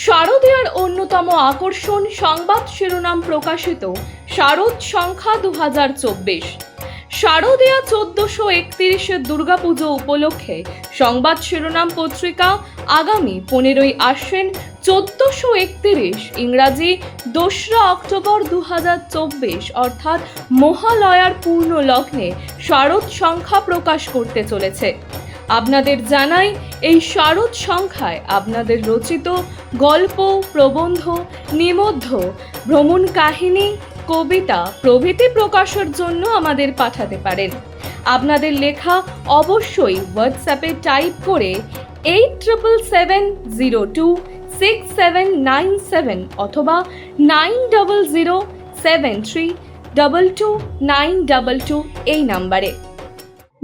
শারদীয়ার অন্যতম আকর্ষণ সংবাদ শিরোনাম প্রকাশিত শারদ সংখ্যা 2024। শারদীয়া 1431 দুর্গাপুজো উপলক্ষে সংবাদ শিরোনাম পত্রিকা আগামী 15ই আশ্বিন 1431 ইংরাজি 2রা অক্টোবর 2024 অর্থাৎ মহালয়ার পূর্ণ লগ্নে শারদ সংখ্যা প্রকাশ করতে চলেছে। আপনাদের জানাই, এই শারদ সংখ্যায় আপনাদের রচিত গল্প, প্রবন্ধ, নিবন্ধ, ভ্রমণ কাহিনী, কবিতা প্রভৃতি প্রকাশের জন্য আমাদের পাঠাতে পারেন। আপনাদের লেখা অবশ্যই হোয়াটসঅ্যাপে টাইপ করে 8770267797 অথবা 9007322922 এই নাম্বারে।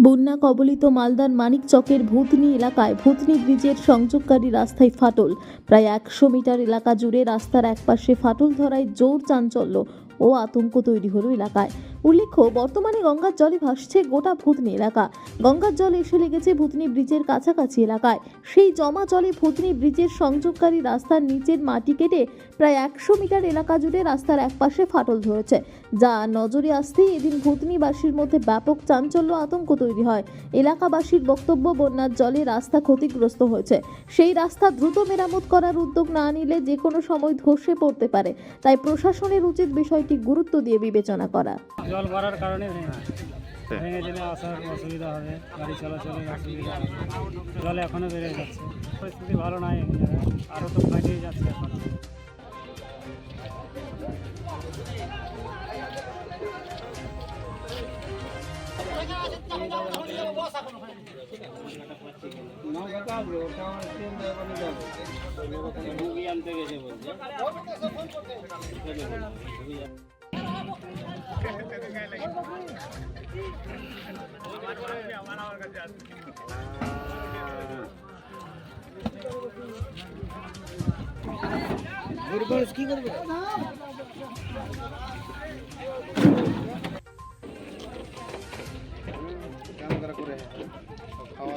বন্যা কবলিত মালদার মানিকচকের ভূতনি এলাকায় ভূতনি ব্রিজের সংযোগকারী রাস্তায় ফাটল। প্রায় 100 মিটার এলাকা জুড়ে রাস্তার একপাশে ফাটল ধরায় জোর চাঞ্চল্য ও আতঙ্ক তৈরি হলো এলাকায়। উল্লেখ্য, বর্তমানে গঙ্গার জলে ভাসছে গোটা ভূতনি এলাকা। গঙ্গার জল এসে লেগেছে ভূতনি ব্রিজের কাছাকাছি এলাকায়। সেই জমা জলে ভূতনি ব্রিজের সংযোগকারী রাস্তার নিচের মাটি কেটে প্রায় 100 মিটার এলাকা জুড়ে রাস্তার একপাশে ফাটল ধরেছে, যা নজরে আসতেই এদিন ভূতনিবাসীর মধ্যে ব্যাপক চাঞ্চল্য আতঙ্ক তৈরি হয়। এলাকাবাসীর বক্তব্য, বন্যার জলে রাস্তা ক্ষতিগ্রস্ত হয়েছে। সেই রাস্তা দ্রুত মেরামত করার উদ্যোগ না নিলে যে কোনো সময় ধসে পড়তে পারে। তাই প্রশাসনের উচিত বিষয়টি গুরুত্ব দিয়ে বিবেচনা করা। জল বাড়ার কারণে ভেঙে দিলে আসার অসুবিধা হবে, গাড়ি চলাচলের অসুবিধা হবে। জল এখনও বেড়ে যাচ্ছে, পরিস্থিতি ভালো নয়, আরও তো ফাটিয়ে যাচ্ছে এখন। আনতে গেছে বলছে কি করবে? খাওয়া